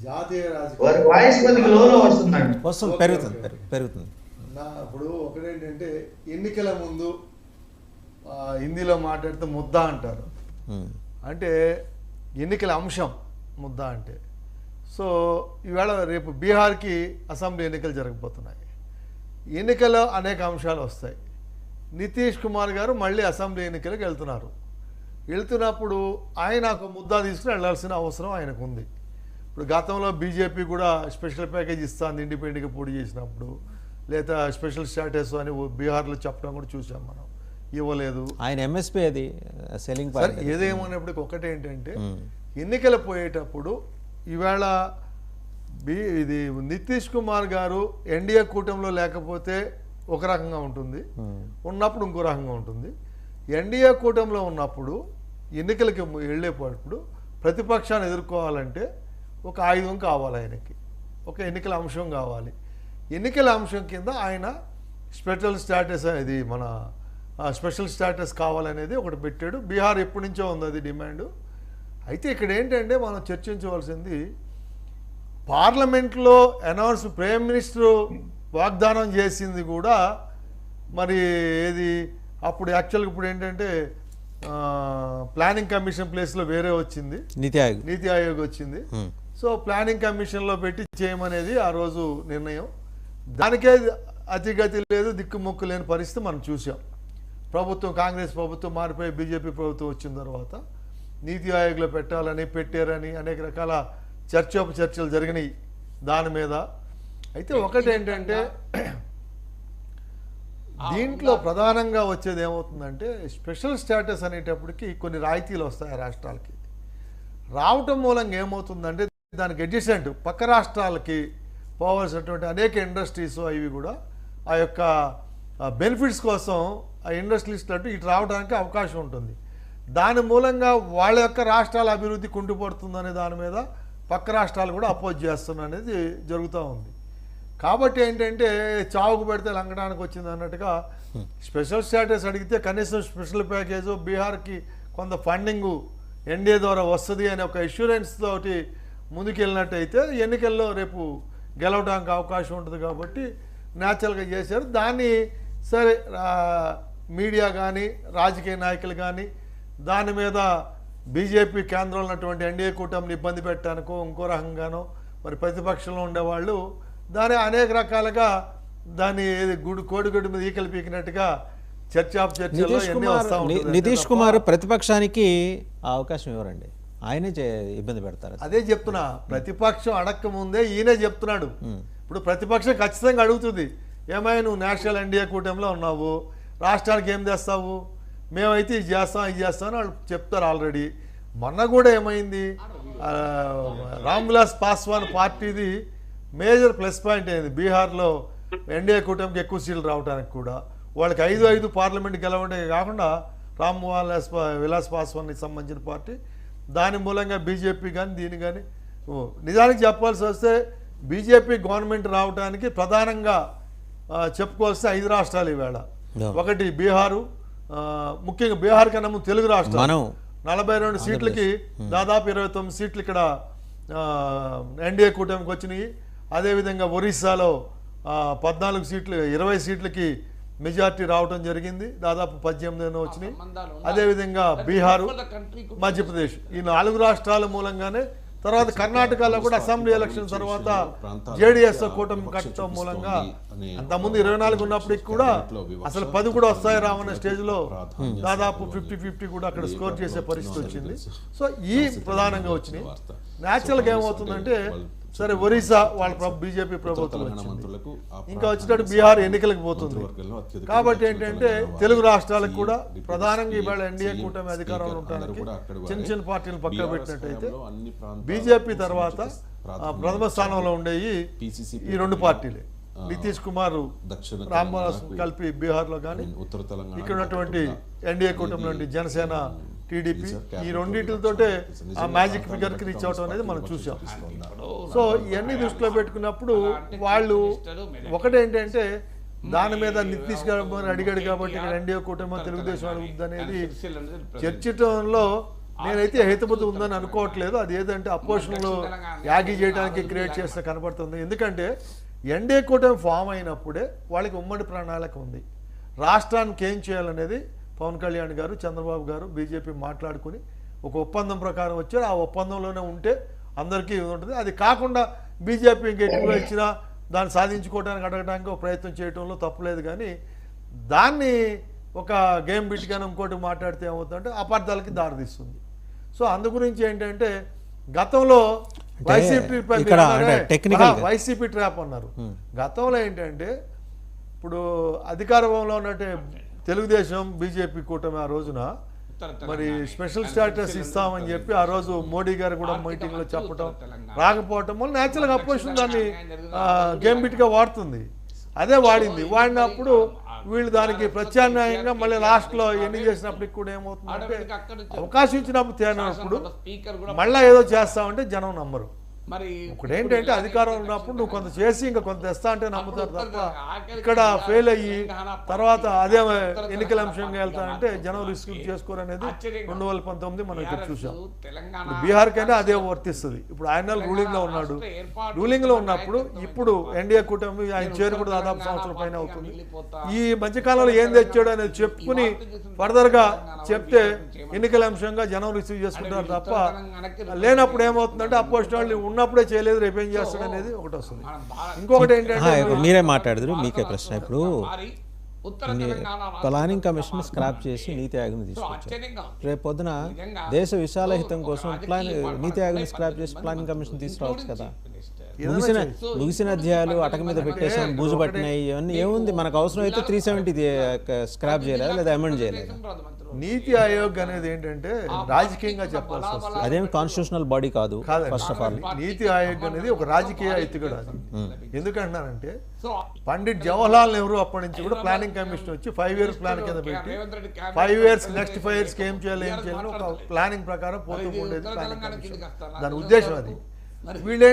జాతీయ వాయిస్ కొద్దిగా లోలో వస్తుందండి. వస్తుంది, పెరుగుతుంది పెరుగుతుంది. ఇప్పుడు ఒకటేంటంటే ఎన్నికల ముందు హిందీలో మాట్లాడితే ముద్ద అంటారు, అంటే ఎన్నికల అంశం ముద్ద అంటే. సో ఈవేళ రేపు బీహార్కి అసెంబ్లీ ఎన్నికలు జరగబోతున్నాయి. ఎన్నికల్లో అనేక అంశాలు వస్తాయి. నితీష్ కుమార్ గారు మళ్ళీ అసెంబ్లీ ఎన్నికలకు వెళ్తున్నప్పుడు ఆయన ఒక ముద్ద తీసుకుని వెళ్ళాల్సిన అవసరం ఆయనకు ఉంది. ఇప్పుడు గతంలో బీజేపీ కూడా స్పెషల్ ప్యాకేజ్ ఇస్తుంది ఇండిపెండెంట్గా పోటీ చేసినప్పుడు, లేదా స్పెషల్ స్టాటస్ అని బీహార్లో చెప్పడం కూడా చూసాం మనం. ఇవ్వలేదు. ఆయన ఎంఎస్పీ అది సెల్లింగ్ సరే ఏదేమన్నప్పటికీ ఒకటేంటంటే ఎన్నికలు పోయేటప్పుడు ఈవేళ ఇది నితీష్ కుమార్ గారు ఎన్డీఏ కూటమిలో లేకపోతే ఒక రకంగా ఉంటుంది, ఉన్నప్పుడు ఇంకో రకంగా ఉంటుంది. ఎన్డీఏ కూటమిలో ఉన్నప్పుడు ఎన్నికలకి వెళ్ళేటప్పుడు ప్రతిపక్షాన్ని ఎదుర్కోవాలంటే ఒక ఆయుధం కావాలి ఆయనకి, ఒక ఎన్నికల అంశం కావాలి. ఎన్నికల అంశం కింద ఆయన స్పెషల్ స్టాటస్ అనేది మన స్పెషల్ స్టాటస్ కావాలనేది ఒకటి పెట్టాడు. బీహార్ ఎప్పటి నుంచో ఉంది అది డిమాండ్. అయితే ఇక్కడ ఏంటంటే మనం చర్చించవలసింది, పార్లమెంట్లో అనౌన్స్ ప్రైమ్ మినిస్టర్ వాగ్దానం చేసింది కూడా మరి ఏది అప్పుడు యాక్చువల్గా ఇప్పుడు ఏంటంటే ప్లానింగ్ కమిషన్ ప్లేస్లో వేరే వచ్చింది, నీతి ఆయోగ్ వచ్చింది. సో ప్లానింగ్ కమిషన్లో పెట్టి చేయమనేది ఆ రోజు నిర్ణయం. దానికే అతిగతి లేదు, దిక్కుమొక్కు లేని పరిస్థితి మనం చూసాం. ప్రభుత్వం కాంగ్రెస్ ప్రభుత్వం మారిపోయి బీజేపీ ప్రభుత్వం వచ్చిన తర్వాత నీతి ఆయోగ్లో పెట్టారని అనేక రకాల చర్చలు జరిగినాయి దాని మీద. అయితే ఒకటేంటంటే దీంట్లో ప్రధానంగా వచ్చేది ఏమవుతుందంటే స్పెషల్ స్టేటస్ అనేటప్పటికి కొన్ని రాయితీలు వస్తాయి రాష్ట్రాలకి. రావటం మూలంగా ఏమవుతుందంటే దానికి అడ్జసెంట్ పక్క రాష్ట్రాలకి పోవాల్సినటువంటి అనేక ఇండస్ట్రీస్ అవి కూడా ఆ యొక్క బెనిఫిట్స్ కోసం ఆ ఇండస్ట్రీస్ అటు ఇటు రావడానికి అవకాశం ఉంటుంది. దాని మూలంగా వాళ్ళ యొక్క రాష్ట్రాల అభివృద్ధి కుంటుపడుతుందనే దాని మీద పక్క రాష్ట్రాలు కూడా అపోజ్ చేస్తున్నారు అనేది జరుగుతూ ఉంది. కాబట్టి ఏంటంటే చావుకు పెడితే లంకడానికి వచ్చింది అన్నట్టుగా స్పెషల్ స్టేటస్ అడిగితే కనీసం స్పెషల్ ప్యాకేజ్ బీహార్కి కొంత ఫండింగు ఎన్డీఏ ద్వారా వస్తుంది అనే ఒక అష్యూరెన్స్ తోటి ముందుకెళ్ళినట్టయితే ఎన్నికల్లో రేపు గెలవడానికి అవకాశం ఉంటుంది. కాబట్టి న్యాచురల్గా చేశారు దాన్ని. సరే మీడియా కానీ రాజకీయ నాయకులు కానీ దాని మీద బీజేపీ కేంద్రంలో ఉన్నటువంటి ఎన్డీఏ కూటమిని ఇబ్బంది పెట్టడానికో ఇంకో రకంగానో మరి ప్రతిపక్షంలో ఉండేవాళ్ళు దాని అనేక రకాలుగా దాన్ని కోడిగుడ్డు మీద ఈకలు పీకినట్టుగా చర్చలో ఎన్ని వస్తూ ఉంటాయి. నితీష్ కుమార్ ప్రతిపక్షానికి అవకాశం ఇవ్వరండి, ఆయనే ఇబ్బంది పెడతారు. అదే చెప్తున్నా, ప్రతిపక్షం అడక్క ముందే ఈయనే చెప్తున్నాడు. ఇప్పుడు ప్రతిపక్షం ఖచ్చితంగా అడుగుతుంది, ఏమైనా నువ్వు నేషనల్ ఎన్డీఏ కూటమిలో ఉన్నావు, రాష్ట్రానికి ఏం చేస్తావు, మేమైతే ఇది చేస్తాం అని వాళ్ళు చెప్తారు ఆల్రెడీ. మొన్న కూడా ఏమైంది, రామ్ విలాస్ పాస్వాన్ పార్టీది మేజర్ ప్లస్ పాయింట్ అయింది బీహార్లో ఎన్డీఏ కూటమికి ఎక్కువ సీట్లు రావడానికి కూడా. వాళ్ళకి 5 పార్లమెంట్ గెలవడే కాకుండా రామ్ విలాస్ పాస్వాన్కి సంబంధించిన పార్టీ, దాని మూలంగా బీజేపీ కానీ దీని కానీ నిజానికి చెప్పాల్సి వస్తే బీజేపీ గవర్నమెంట్ రావడానికి ప్రధానంగా చెప్పుకోవాల్సిన 5 రాష్ట్రాలు ఈవేళ. ఒకటి బీహారు, ముఖ్యంగా బీహార్ కన్నా ముందు తెలుగు రాష్ట్రాలు 42 సీట్లకి దాదాపు 29 సీట్లు ఇక్కడ ఎన్డీఏ కూటమికి వచ్చినాయి. అదేవిధంగా ఒరిస్సాలో 14 సీట్లు 20 సీట్లకి మెజార్టీ రావడం జరిగింది, దాదాపు 18 వచ్చినాయి. అదేవిధంగా బీహారు, మధ్యప్రదేశ్, ఈ 4 రాష్ట్రాల మూలంగానే తర్వాత కర్ణాటకలో కూడా అసెంబ్లీ ఎలక్షన్ తర్వాత జేడీఎస్ కూటమి కట్టడం మూలంగా అంతకుముందు 24 ఉన్నప్పటికి కూడా అసలు 10 కూడా వస్తాయి రావన్న స్టేజ్లో దాదాపు 50-50 కూడా అక్కడ స్కోర్ చేసే పరిస్థితి వచ్చింది. సో ఈ ప్రధానంగా వచ్చినాయి. న్యాచురల్గా ఏమవుతుందంటే సరే ఒరిస్సా వాళ్ళ బీజేపీ ప్రభుత్వం వచ్చింది, ఇంకా వచ్చేటట్టు బీహార్ ఎన్నికలకు పోతుంది. కాబట్టి ఏంటంటే తెలుగు రాష్ట్రాలకు కూడా ప్రధానంగా ఇవాళ ఎన్డీఏ కూటమి అధికారంలో ఉండడానికి చిన్న పార్టీలు పక్కన పెట్టినట్టయితే బీజేపీ తర్వాత ప్రథమ స్థానంలో ఉండేవి ఈ 2 పార్టీలే. నితీష్ కుమార్ రామ్విలాస్ కలిపి బీహార్లో కానీ ఇక్కడ ఉన్నటువంటి ఎన్డీఏ కూటమి నుండి జనసేన టీడీపీ ఈ రెండింటితోటే ఆ మ్యాజిక్ ఫిగర్కి రీచ్ అవటం అనేది మనం చూసాం. సో ఇవన్నీ దృష్టిలో పెట్టుకున్నప్పుడు వాళ్ళు ఒకటేంటంటే దాని మీద నితీష్ గారు అడిగాడు కాబట్టి ఇక్కడ ఎన్డీఏ కూటమి తెలుగుదేశం అడుగుద్ది అనేది చర్చించడంలో నేనైతే హేతుబద్ధం ఉందని అనుకోవట్లేదు. అది ఏదంటే అపోజిషన్లో యాగి చేయడానికి క్రియేట్ చేస్తే కనబడుతుంది. ఎందుకంటే ఎన్డీఏ కూటమి ఫామ్ అయినప్పుడే వాళ్ళకి ఉమ్మడి ప్రణాళిక ఉంది. రాష్ట్రానికి ఏం చేయాలనేది పవన్ కళ్యాణ్ గారు, చంద్రబాబు గారు, బీజేపీ మాట్లాడుకుని ఒక ఒప్పందం ప్రకారం వచ్చారు. ఆ ఒప్పందంలోనే ఉంటే అందరికీ ఉంటుంది. అది కాకుండా బీజేపీ ఇంకా ఎక్కువగా ఇచ్చినా దాన్ని సాధించుకోవడానికి అడగడానికి ఒక ప్రయత్నం చేయడంలో తప్పులేదు. కానీ దాన్ని ఒక గేమ్ బిట్గానే ఇంకోటి మాట్లాడితే ఏమవుతుందంటే అపార్థాలకి దారితీస్తుంది. సో అందు గురించి ఏంటంటే గతంలో వైసీపీ వైసీపీ ట్రాప్ అన్నారు. గతంలో ఏంటంటే ఇప్పుడు అధికారంలో ఉన్నట్టే తెలుగుదేశం బీజేపీ కూటమి ఆ రోజున మరి స్పెషల్ స్టాటస్ ఇస్తామని చెప్పి ఆ రోజు మోడీ గారు కూడా మీటింగ్లో చెప్పడం రాకపోవటం వల్ల న్యాచురల్గా అపోజిషన్ దాన్ని గేమ్ బిట్గా వాడుతుంది. అదే వాడినప్పుడు వీళ్ళు దానికి ప్రత్యామ్నాయంగా మళ్ళీ లాస్ట్లో ఎన్ని చేసినప్పటికి కూడా ఏమవుతుందంటే అవకాశం ఇచ్చినప్పుడు తేనప్పుడు మళ్ళీ ఏదో చేస్తామంటే జనం నమ్మరు. మరి ఇప్పుడు ఏంటంటే అధికారం ఉన్నప్పుడు నువ్వు కొంత చేసి ఇంకా కొంత తెస్తా అంటే నమ్ముతారు తప్ప ఇక్కడ ఫెయిల్ అయ్యి తర్వాత అదే ఎన్నికల అంశంగా వెళ్తానంటే జనం రిస్క్ చేసుకోరనేది 2019 మనం ఇక్కడ చూసాం. ఇప్పుడు బీహార్కైనా అదే వర్తిస్తుంది. ఇప్పుడు ఆయన రూలింగ్లో ఉన్నాడు. రూలింగ్లో ఉన్నప్పుడు ఇప్పుడు ఎన్డీఏ కూటమి ఆయన చేరు కూడా దాదాపు సంవత్సరం పైన అవుతుంది. ఈ మధ్యకాలంలో ఏం తెచ్చాడు అనేది చెప్పుకుని ఫర్దర్గా చెప్తే ఎన్నికల అంశంగా జనం రిసీవ్ చేసుకుంటారు తప్ప లేనప్పుడు ఏమవుతుందంటే అపోజిషన్ వాళ్ళు ఉన్నప్పుడే చేయలేదు రేపు ఏం చేస్తాడు అనేది ఒకటి వస్తుంది. ఇంకొకటి ఏంటంటే మీరే మాట్లాడదురు, మీకే ప్రశ్న. ఇప్పుడు ప్లానింగ్ కమిషన్ స్క్రాప్ చేసి నీతి ఆయోగ్ని తీసుకొచ్చారు. రేపు పొద్దున దేశ విశాల హితం కోసం నీతి ఆయోగ్ని స్క్రాప్ చేసి ప్లానింగ్ కమిషన్ తీసుకురావచ్చు కదా. ముగిసిన అధ్యాయాలు అటక మీద పెట్టేసాం, బూజు పట్టినాయి, ఇవన్నీ ఏముంది. మనకు అవసరం అయితే 370 స్క్రాప్ చేయలేదు లేదా అమెండ్ చేయలేదు. నీతి ఆయోగ్ అనేది ఏంటంటే రాజకీయంగా చెప్పాల్సి వస్తుంది. అదేమి కాన్స్టిట్యూషనల్ బాడీ కాదు. ఫస్ట్ ఆఫ్ ఆల్ నీతి ఆయోగ్ అనేది ఒక రాజకీయ ఎత్తుగడ. అది ఎందుకంటున్నానంటే పండిట్ జవహర్లాల్ నెహ్రూ అప్పటి నుంచి కూడా ప్లానింగ్ కమిషన్ వచ్చి 5 years ప్లాన్ కింద పెట్టి 5 years నెక్స్ట్ 5 years ఏం చేయాలి ఒక ప్లానింగ్ ప్రకారం పోతూ ఉండేది ప్లానింగ్ కమిషన్. దాని ఉద్దేశం అది. వీళ్ళే